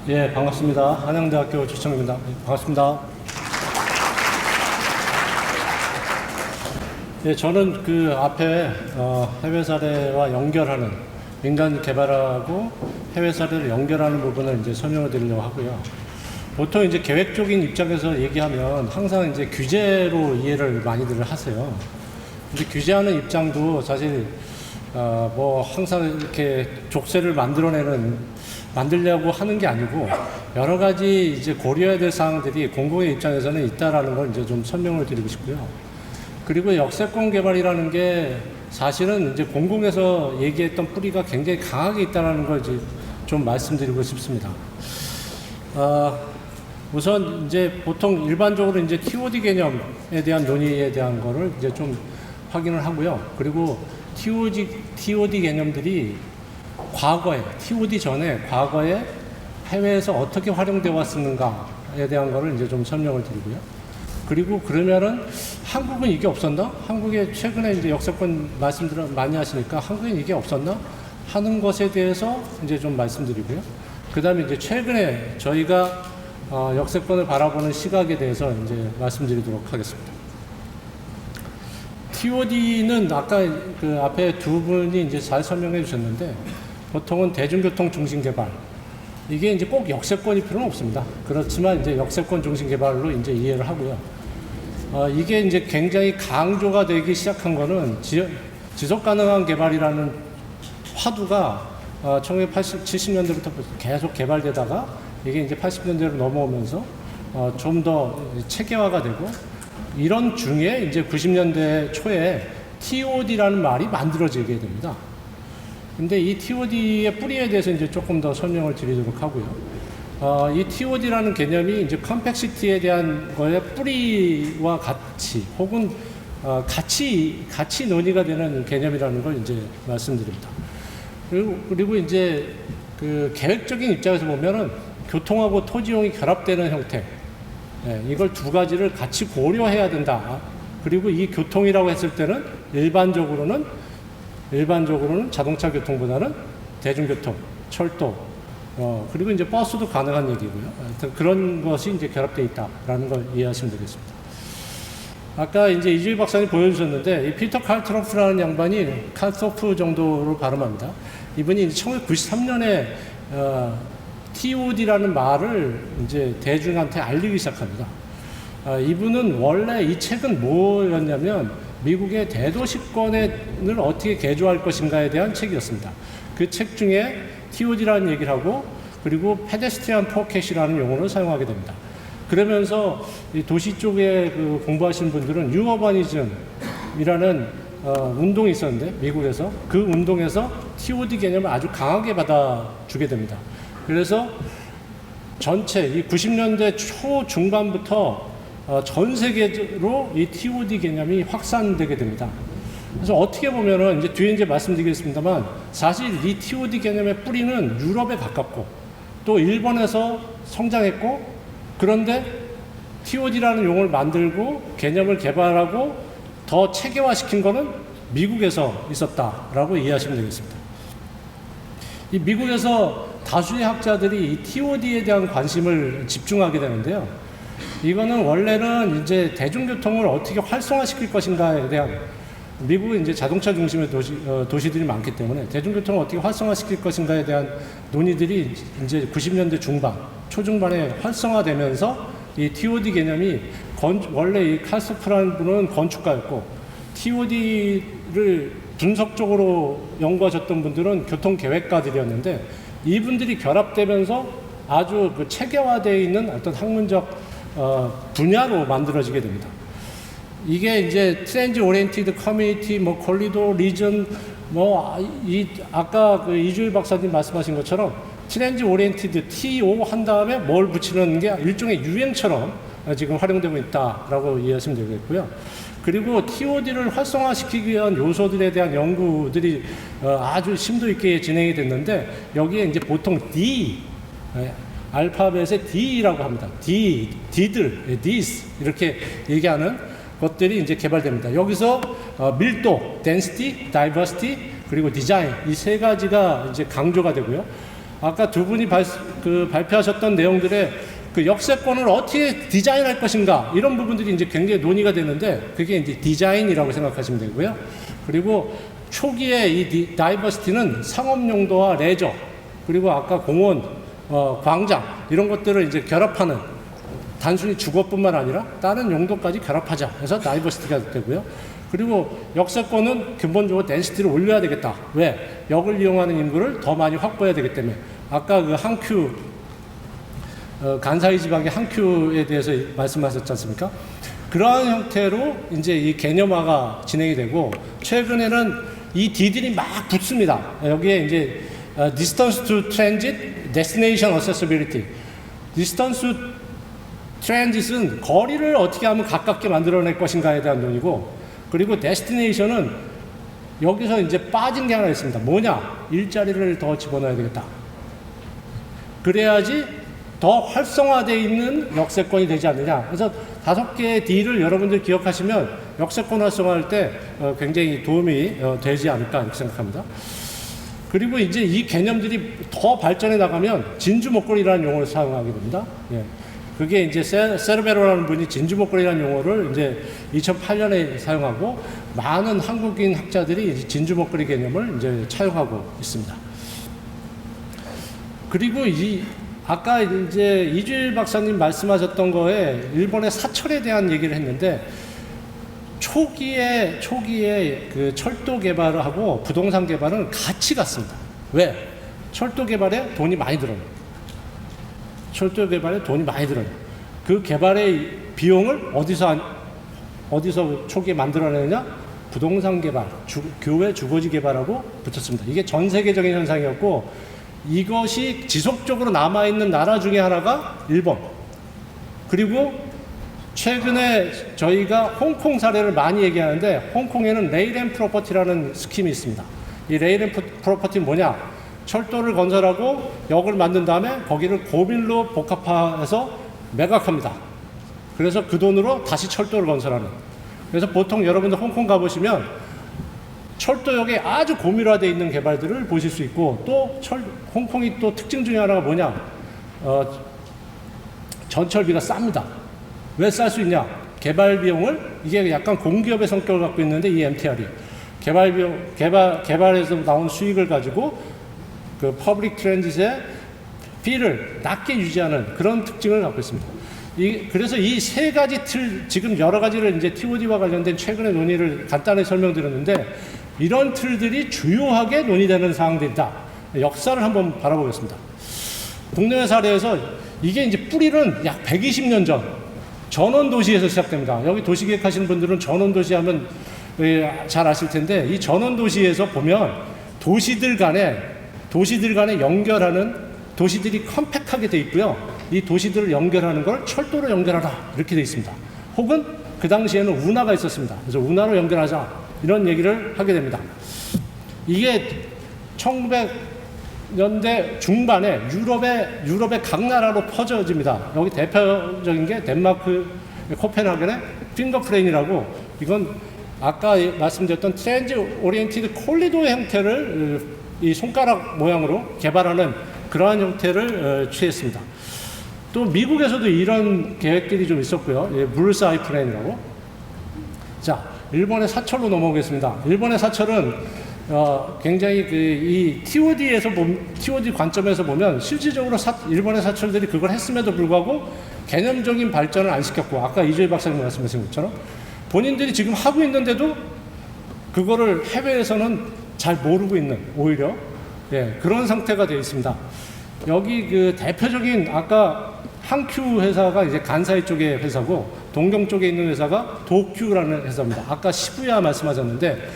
예, 반갑습니다. 한양대학교 주청입니다. 반갑습니다. 예, 저는 그 앞에 해외 사례와 연결하는, 민간 개발하고 해외 사례를 연결하는 부분을 이제 설명을 드리려고 하고요. 보통 이제 계획적인 입장에서 얘기하면 항상 이제 규제로 이해를 많이들 하세요. 근데 규제하는 입장도 사실 뭐 항상 이렇게 족쇄를 만들려고 하는 게 아니고 여러 가지 이제 고려해야 될 사항들이 공공의 입장에서는 있다라는 걸 이제 좀 설명을 드리고 싶고요. 그리고 역세권 개발이라는 게 사실은 이제 공공에서 얘기했던 뿌리가 굉장히 강하게 있다라는 걸 이제 좀 말씀드리고 싶습니다. 우선 이제 보통 일반적으로 이제 TOD 개념에 대한 논의에 대한 거를 이제 좀 확인을 하고요. 그리고 TOD 개념들이 과거에, TOD 전에 과거에 해외에서 어떻게 활용되어 왔었는가에 대한 거를 이제 좀 설명을 드리고요. 그리고 그러면은 한국은 이게 없었나? 한국에 최근에 이제 역세권 말씀들 많이 하시니까 한국엔 이게 없었나? 하는 것에 대해서 이제 좀 말씀드리고요. 그 다음에 이제 최근에 저희가 역세권을 바라보는 시각에 대해서 이제 말씀드리도록 하겠습니다. TOD는 아까 그 앞에 두 분이 이제 잘 설명해 주셨는데 보통은 대중교통 중심 개발. 이게 이제 꼭 역세권이 필요는 없습니다. 그렇지만 이제 역세권 중심 개발로 이제 이해를 하고요. 이게 이제 굉장히 강조가 되기 시작한 거는 지속 가능한 개발이라는 화두가 1970년대부터 계속 개발되다가 이게 이제 80년대로 넘어오면서 좀 더 체계화가 되고 이런 중에 이제 90년대 초에 TOD라는 말이 만들어지게 됩니다. 근데 이 TOD의 뿌리에 대해서 이제 조금 더 설명을 드리도록 하고요. 이 TOD라는 개념이 이제 컴팩시티에 대한 거의 뿌리와 같이 혹은 같이 논의가 되는 개념이라는 걸 이제 말씀드립니다. 그리고 이제 그 계획적인 입장에서 보면은 교통하고 토지용이 결합되는 형태, 이걸 두 가지를 같이 고려해야 된다. 그리고 이 교통이라고 했을 때는 일반적으로는 자동차 교통보다는 대중교통, 철도, 그리고 이제 버스도 가능한 얘기고요. 하여튼 그런 것이 이제 결합되어 있다라는 걸 이해하시면 되겠습니다. 아까 이제 이주일 박사님 보여주셨는데, 이 피터 칼트로프라는 양반이 칼토프 정도로 발음합니다. 이분이 1993년에 TOD라는 말을 이제 대중한테 알리기 시작합니다. 이분은 원래 이 책은 뭐였냐면 미국의 대도시권을 어떻게 개조할 것인가에 대한 책이었습니다. 그 책 중에 TOD라는 얘기를 하고 그리고 페데스트리안 포켓이라는 용어를 사용하게 됩니다. 그러면서 이 도시 쪽에 그 공부하시는 분들은 뉴어바니즘이라는 운동이 있었는데 미국에서 그 운동에서 TOD 개념을 아주 강하게 받아주게 됩니다. 그래서 전체 이 90년대 초중반부터 전 세계로 이 TOD 개념이 확산되게 됩니다. 그래서 어떻게 보면은 이제 뒤에 이제 말씀드리겠습니다만 사실 이 TOD 개념의 뿌리는 유럽에 가깝고 또 일본에서 성장했고 그런데 TOD라는 용어를 만들고 개념을 개발하고 더 체계화시킨 거는 미국에서 있었다라고 이해하시면 되겠습니다. 이 미국에서 다수의 학자들이 이 TOD에 대한 관심을 집중하게 되는데요. 이거는 원래는 이제 대중교통을 어떻게 활성화시킬 것인가에 대한 미국은 이제 자동차 중심의 도시들이 많기 때문에 대중교통을 어떻게 활성화시킬 것인가에 대한 논의들이 이제 90년대 중반, 초중반에 활성화되면서 이 TOD 개념이 원래 이 칼스프라는 분은 건축가였고 TOD를 분석적으로 연구하셨던 분들은 교통계획가들이었는데 이분들이 결합되면서 아주 그 체계화되어 있는 어떤 학문적 분야로 만들어지게 됩니다. 이게 이제 트렌드 오리엔티드 커뮤니티, 뭐 콜리도 리전, 아까 그 이주일 박사님 말씀하신 것처럼 트렌드 오리엔티드 TO 한 다음에 뭘 붙이는 게 일종의 유행처럼 지금 활용되고 있다라고 이해하시면 되겠고요. 그리고 TOD를 활성화시키기 위한 요소들에 대한 연구들이 아주 심도 있게 진행이 됐는데 여기에 이제 보통 D, 알파벳의 D라고 합니다. D들, Ds 이렇게 얘기하는 것들이 이제 개발됩니다. 여기서 밀도, density, diversity 그리고 디자인 이 세 가지가 이제 강조가 되고요. 아까 두 분이 발표하셨던 내용들의 그 역세권을 어떻게 디자인할 것인가 이런 부분들이 이제 굉장히 논의가 되는데 그게 이제 디자인이라고 생각하시면 되고요. 그리고 초기에 이 다이버시티는 상업 용도와 레저 그리고 아까 공원, 광장 이런 것들을 이제 결합하는 단순히 주거뿐만 아니라 다른 용도까지 결합하자 해서 다이버시티가 되고요. 그리고 역세권은 근본적으로 덴시티를 올려야 되겠다. 왜? 역을 이용하는 인구를 더 많이 확보해야 되기 때문에 아까 그 한큐 간사이 지방의 한큐에 대해서 말씀하셨지 않습니까? 그러한 형태로 이제 이 개념화가 진행이 되고 최근에는 이 D들이 막 붙습니다. 여기에 이제 distance to transit, destination accessibility. distance to transit은 거리를 어떻게 하면 가깝게 만들어낼 것인가에 대한 논의고 그리고 destination은 여기서 이제 빠진 게 하나 있습니다. 뭐냐? 일자리를 더 집어넣어야 되겠다. 그래야지 더 활성화되어 있는 역세권이 되지 않느냐. 그래서 5개의 D를 여러분들 기억하시면 역세권 활성화할 때 굉장히 도움이 되지 않을까 이렇게 생각합니다. 그리고 이제 이 개념들이 더 발전해 나가면 진주 목걸이라는 용어를 사용하게 됩니다. 예. 그게 이제 세르베로라는 분이 진주 목걸이라는 용어를 이제 2008년에 사용하고 많은 한국인 학자들이 이제 진주 목걸이 개념을 이제 차용하고 있습니다. 그리고 아까 이제 이주일 박사님 말씀하셨던 거에 일본의 사철에 대한 얘기를 했는데 초기에 그 철도 개발을 하고 부동산 개발은 같이 갔습니다. 왜? 철도 개발에 돈이 많이 들어요. 철도 개발에 돈이 많이 들어요. 그 개발의 비용을 어디서 초기에 만들어내느냐? 부동산 개발, 교외 주거지 개발하고 붙였습니다. 이게 전 세계적인 현상이었고 이것이 지속적으로 남아있는 나라 중에 하나가 일본. 그리고 최근에 저희가 홍콩 사례를 많이 얘기하는데 홍콩에는 레일 앤 프로퍼티라는 스킴이 있습니다. 이 레일 앤 프로퍼티는 뭐냐? 철도를 건설하고 역을 만든 다음에 거기를 고밀로 복합화해서 매각합니다. 그래서 그 돈으로 다시 철도를 건설하는. 그래서 보통 여러분들 홍콩 가보시면 철도역에 아주 고밀화되어 있는 개발들을 보실 수 있고 또 홍콩이 또 특징 중에 하나가 뭐냐? 전철비가 쌉니다. 왜 쌀 수 있냐? 개발 비용을 이게 약간 공기업의 성격을 갖고 있는데 이 MTR이 개발에서 나온 수익을 가지고 그 퍼블릭 트랜짓의 피를 낮게 유지하는 그런 특징을 갖고 있습니다. 그래서 이 세 가지 지금 여러 가지를 이제 TOD와 관련된 최근의 논의를 간단히 설명드렸는데 이런 틀들이 주요하게 논의되는 사항들이다. 역사를 한번 바라보겠습니다. 국내외 사례에서 이게 이제 뿌리는 약 120년 전 전원도시에서 시작됩니다. 여기 도시계획 하시는 분들은 전원도시 하면 잘 아실 텐데 이 전원도시에서 보면 도시들 간에 연결하는 도시들이 컴팩트하게 돼 있고요. 이 도시들을 연결하는 걸 철도로 연결하라 이렇게 돼 있습니다. 혹은 그 당시에는 운하가 있었습니다. 그래서 운하로 연결하자 이런 얘기를 하게 됩니다. 이게 1900년대 중반에 유럽의 각 나라로 퍼져집니다. 여기 대표적인 게 덴마크 코펜하겐의 핑거프레인이라고 이건 아까 말씀드렸던 트랜지 오리엔티드 콜리도의 형태를 이 손가락 모양으로 개발하는 그러한 형태를 취했습니다. 또 미국에서도 이런 계획들이 좀 있었고요. 브루스 아이플랜이라고. 자, 일본의 사철로 넘어오겠습니다. 일본의 사철은 굉장히 이 TOD 관점에서 보면 실질적으로 일본의 사철들이 그걸 했음에도 불구하고 개념적인 발전을 안 시켰고 아까 이주일 박사님 말씀하신 것처럼 본인들이 지금 하고 있는데도 그거를 해외에서는 잘 모르고 있는 오히려 그런 상태가 되어 있습니다. 여기 그 대표적인 아까 한큐 회사가 이제 간사이 쪽의 회사고 동경 쪽에 있는 회사가 도큐라는 회사입니다. 아까 시부야 말씀하셨는데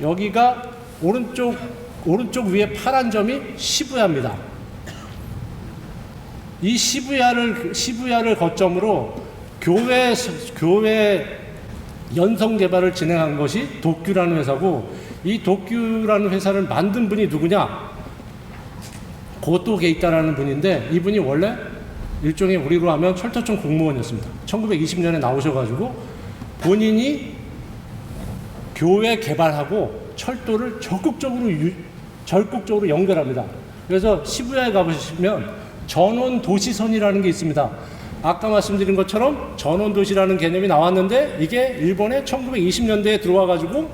여기가 오른쪽 위에 파란 점이 시부야입니다. 이 시부야를 거점으로 교외 연성 개발을 진행한 것이 도큐라는 회사고 이 도큐라는 회사를 만든 분이 누구냐? 고토 게이타라는 분인데 이분이 원래 일종의 우리로 하면 철도청 공무원이었습니다. 1920년에 나오셔가지고 본인이 교외 개발하고 철도를 적극적으로 연결합니다. 그래서 시부야에 가보시면 전원도시선이라는 게 있습니다. 아까 말씀드린 것처럼 전원도시라는 개념이 나왔는데 이게 일본에 1920년대에 들어와가지고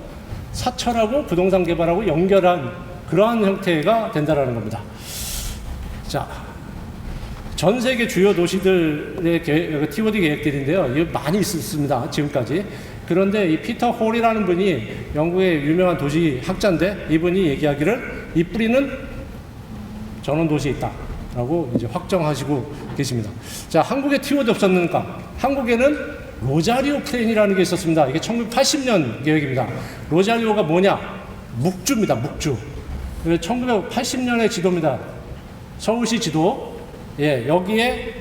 사철하고 부동산 개발하고 연결한 그러한 형태가 된다라는 겁니다. 자, 전 세계 주요 도시들의 TOD 계획들인데요. 이거 많이 있었습니다. 지금까지. 그런데 이 피터 홀이라는 분이 영국의 유명한 도시 학자인데 이분이 얘기하기를 이 뿌리는 전원도시에 있다라고 이제 확정하시고 계십니다. 자, 한국에 TOD 없었는가? 한국에는 로자리오 플랜이라는 게 있었습니다. 이게 1980년 계획입니다. 로자리오가 뭐냐? 묵주입니다. 묵주. 1980년의 지도입니다. 서울시 지도. 예, 여기에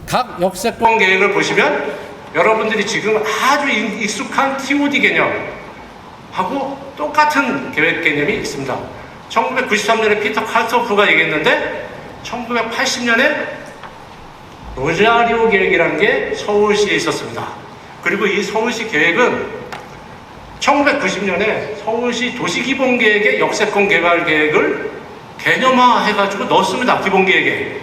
각 역세권 계획을 보시면 여러분들이 지금 아주 익숙한 TOD 개념하고 똑같은 계획 개념이 있습니다. 1993년에 피터 칼토프가 얘기했는데 1980년에 로자리오 계획이라는 게 서울시에 있었습니다. 그리고 이 서울시 계획은 1990년에 서울시 도시기본계획의 역세권 개발 계획을 개념화해가지고 넣었습니다. 기본계획에.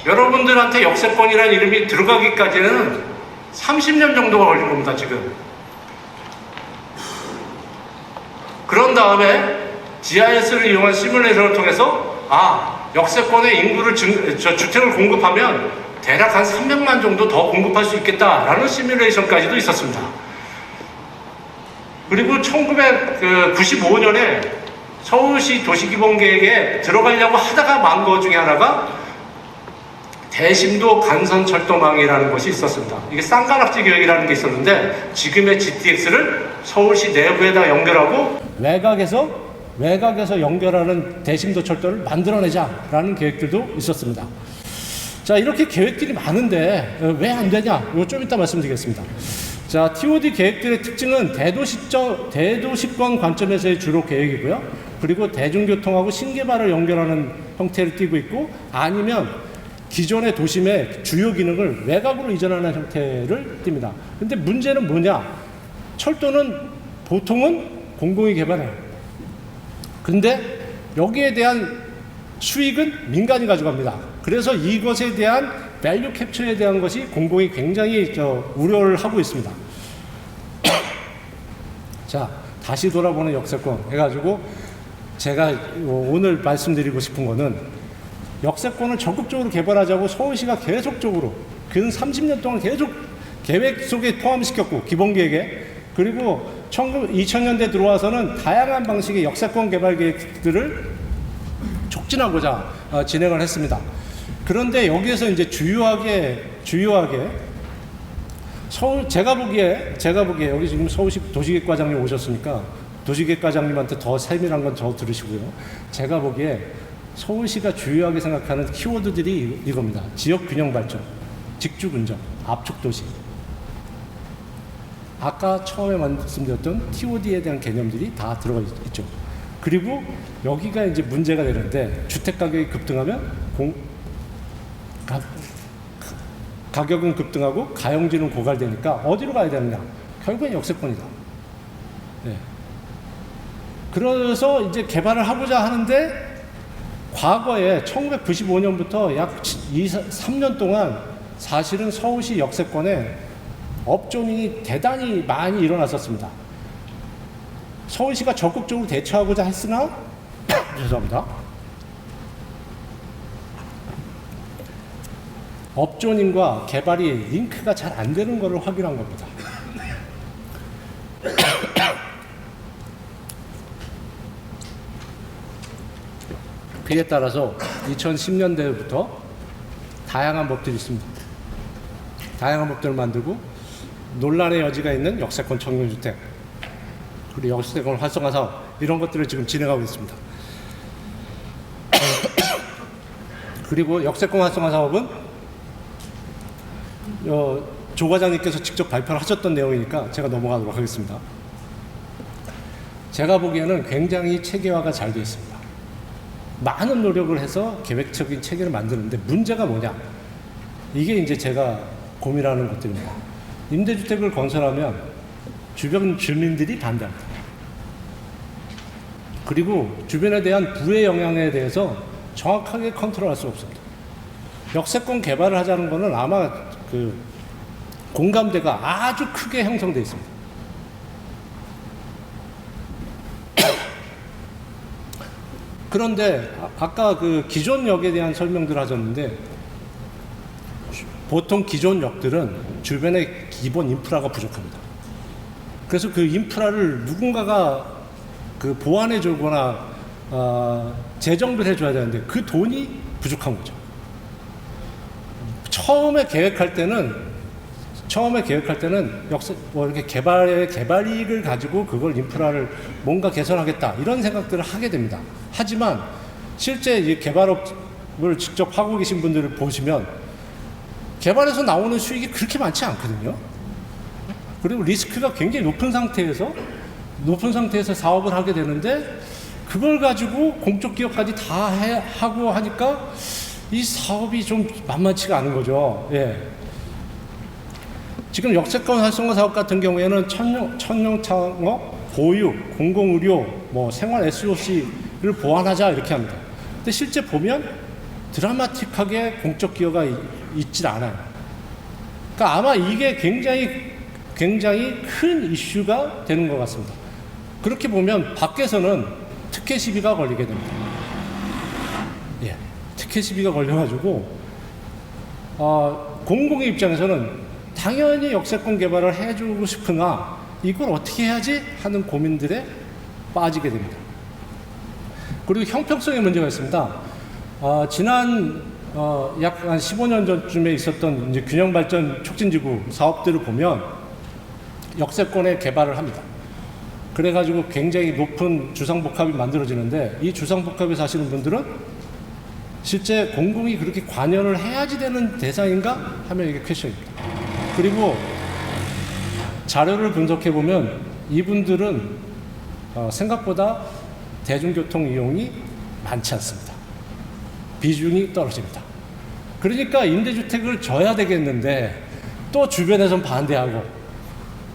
여러분들한테 역세권이라는 이름이 들어가기까지는 30년 정도가 걸린 겁니다, 지금. 그런 다음에 GIS를 이용한 시뮬레이션을 통해서 역세권의 인구를 주택을 공급하면 대략 한 300만 정도 더 공급할 수 있겠다라는 시뮬레이션까지도 있었습니다. 그리고 1995년에 서울시 도시기본계획에 들어가려고 하다가 만 것 중에 하나가 대심도 간선철도망이라는 것이 있었습니다. 이게 쌍가락지 계획이라는 게 있었는데 지금의 GTX를 서울시 내부에다 연결하고 외곽에서 연결하는 대심도 철도를 만들어내자라는 계획들도 있었습니다. 자, 이렇게 계획들이 많은데 왜 안 되냐? 이거 좀 이따 말씀드리겠습니다. 자, TOD 계획들의 특징은 대도시권 관점에서의 주로 계획이고요. 그리고 대중교통하고 신개발을 연결하는 형태를 띠고 있고 아니면 기존의 도심의 주요 기능을 외곽으로 이전하는 형태를 띱니다. 근데 문제는 뭐냐? 철도는 보통은 공공이 개발해요. 근데 여기에 대한 수익은 민간이 가져갑니다. 그래서 이것에 대한 밸류 캡처에 대한 것이 공공이 굉장히 우려를 하고 있습니다. 자, 다시 돌아보는 역세권 해가지고 제가 오늘 말씀드리고 싶은 거는 역세권을 적극적으로 개발하자고 서울시가 계속적으로 근 30년 동안 계속 계획 속에 포함시켰고 기본계획에 그리고 2000년대 들어와서는 다양한 방식의 역세권 개발 계획들을 촉진하고자 진행을 했습니다. 그런데 여기에서 이제 주요하게 제가 보기에 여기 지금 서울시 도시계획과장님 오셨으니까 도시계획과장님한테 더 세밀한 건 저 들으시고요. 제가 보기에 서울시가 주요하게 생각하는 키워드들이 이겁니다. 지역균형 발전, 직주분점, 압축도시. 아까 처음에 말씀드렸던 TOD에 대한 개념들이 다 들어가 있죠. 그리고 여기가 이제 문제가 되는데 주택가격이 급등하면 가격은 급등하고 가용지는 고갈되니까 어디로 가야 되느냐? 결국엔 역세권이다. 네. 그래서 이제 개발을 하고자 하는데 과거에 1995년부터 약 3년 동안 사실은 서울시 역세권에 업종이 대단히 많이 일어났었습니다. 서울시가 적극적으로 대처하고자 했으나 죄송합니다. 업종과 개발이 링크가 잘 안 되는 것을 확인한 겁니다. 그에 따라서 2010년대부터 다양한 법들이 있습니다. 다양한 법들을 만들고 논란의 여지가 있는 역세권 청년주택 그리고 역세권 활성화 사업 이런 것들을 지금 진행하고 있습니다. 그리고 역세권 활성화 사업은 조 과장님께서 직접 발표를 하셨던 내용이니까 제가 넘어가도록 하겠습니다. 제가 보기에는 굉장히 체계화가 잘 되어 있습니다. 많은 노력을 해서 계획적인 체계를 만드는데 문제가 뭐냐? 이게 이제 제가 고민하는 것들입니다. 임대주택을 건설하면 주변 주민들이 반대합니다. 그리고 주변에 대한 부의 영향에 대해서 정확하게 컨트롤할 수 없습니다. 역세권 개발을 하자는 것은 아마 그 공감대가 아주 크게 형성되어 있습니다. 그런데 아까 그 기존 역에 대한 설명들을 하셨는데, 보통 기존 역들은 주변에 기본 인프라가 부족합니다. 그래서 그 인프라를 누군가가 그 보완해 주거나 재정비를 해줘야 되는데 그 돈이 부족한 거죠. 처음에 계획할 때는 이렇게 개발 이익을 가지고 그걸 인프라를 뭔가 개선하겠다 이런 생각들을 하게 됩니다. 하지만 실제 이 개발업을 직접 하고 계신 분들을 보시면 개발에서 나오는 수익이 그렇게 많지 않거든요. 그리고 리스크가 굉장히 높은 상태에서 사업을 하게 되는데, 그걸 가지고 공적 기업까지 다 하고 하니까 이 사업이 좀 만만치가 않은 거죠. 예. 지금 역세권 활성화 사업 같은 경우에는 천용 창업, 보육, 공공의료, 생활 SOC를 보완하자 이렇게 합니다. 근데 실제 보면 드라마틱하게 공적 기여가 있질 않아요. 그러니까 아마 이게 굉장히 큰 이슈가 되는 것 같습니다. 그렇게 보면 밖에서는 특혜 시비가 걸리게 됩니다. 예, 특혜 시비가 걸려가지고 공공의 입장에서는 당연히 역세권 개발을 해주고 싶으나 이걸 어떻게 해야지 하는 고민들에 빠지게 됩니다. 그리고 형평성의 문제가 있습니다. 지난 약 한 15년 전쯤에 있었던 이제 균형발전 촉진지구 사업들을 보면 역세권에 개발을 합니다. 그래가지고 굉장히 높은 주상복합이 만들어지는데, 이 주상복합에 사시는 분들은 실제 공공이 그렇게 관여를 해야지 되는 대상인가 하면 이게 퀘션입니다. 그리고 자료를 분석해 보면 이분들은 생각보다 대중교통 이용이 많지 않습니다. 비중이 떨어집니다. 그러니까 임대주택을 져야 되겠는데 또 주변에선 반대하고,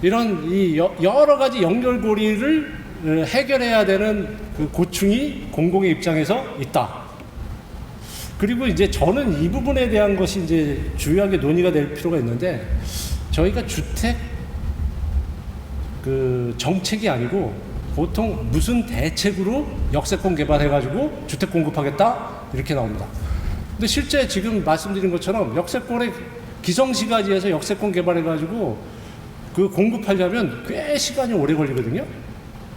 이런 이 여러 가지 연결고리를 해결해야 되는 그 고충이 공공의 입장에서 있다. 그리고 이제 저는 이 부분에 대한 것이 이제 주요하게 논의가 될 필요가 있는데, 저희가 주택 그 정책이 아니고 보통 무슨 대책으로 역세권 개발해가지고 주택 공급하겠다 이렇게 나옵니다. 근데 실제 지금 말씀드린 것처럼 역세권의 기성시가지에서 역세권 개발해가지고 그 공급하려면 꽤 시간이 오래 걸리거든요.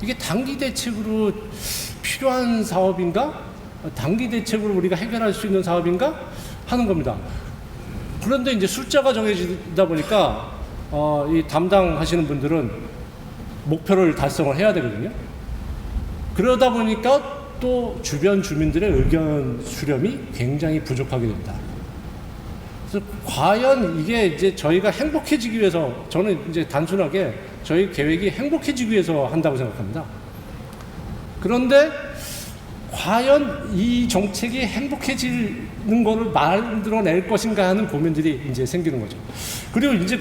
이게 단기 대책으로 필요한 사업인가? 단기 대책으로 우리가 해결할 수 있는 사업인가? 하는 겁니다. 그런데 이제 숫자가 정해지다 보니까 이 담당하시는 분들은 목표를 달성을 해야 되거든요. 그러다 보니까 또 주변 주민들의 의견 수렴이 굉장히 부족하게 됩니다. 그래서 과연 이게 이제 저희가 행복해지기 위해서, 저는 이제 단순하게 저희 계획이 행복해지기 위해서 한다고 생각합니다. 그런데 과연 이 정책이 행복해지는 거를 만들어낼 것인가 하는 고민들이 이제 생기는 거죠. 그리고 이제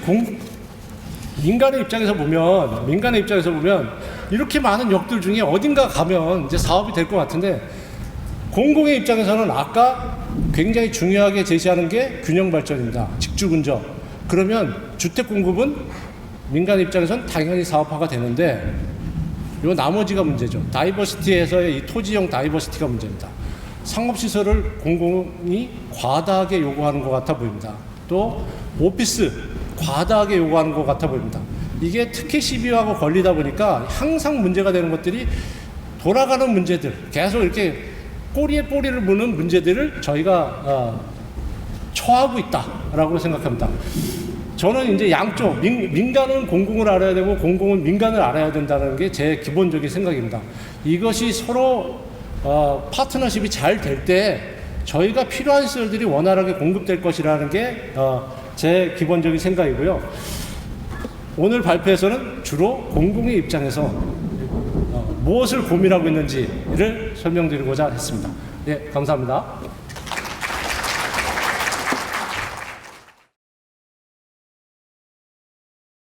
민간의 입장에서 보면 이렇게 많은 역들 중에 어딘가 가면 이제 사업이 될 것 같은데, 공공의 입장에서는 아까 굉장히 중요하게 제시하는 게 균형 발전입니다. 직주 근접. 그러면 주택 공급은 민간 입장에서는 당연히 사업화가 되는데, 요 나머지가 문제죠. 다이버시티에서의 이 토지형 다이버시티가 문제입니다. 상업시설을 공공이 과다하게 요구하는 것 같아 보입니다. 또 오피스 과다하게 요구하는 것 같아 보입니다. 이게 특혜 시비하고 걸리다 보니까 항상 문제가 되는 것들이, 돌아가는 문제들, 계속 이렇게 꼬리에 꼬리를 무는 문제들을 저희가 처하고 있다라고 생각합니다. 저는 이제 양쪽, 민간은 공공을 알아야 되고 공공은 민간을 알아야 된다는 게 제 기본적인 생각입니다. 이것이 서로 파트너십이 잘 될 때 저희가 필요한 시설들이 원활하게 공급될 것이라는 게 제 기본적인 생각이고요. 오늘 발표에서는 주로 공공의 입장에서 무엇을 고민하고 있는지를 설명드리고자 했습니다. 네, 감사합니다.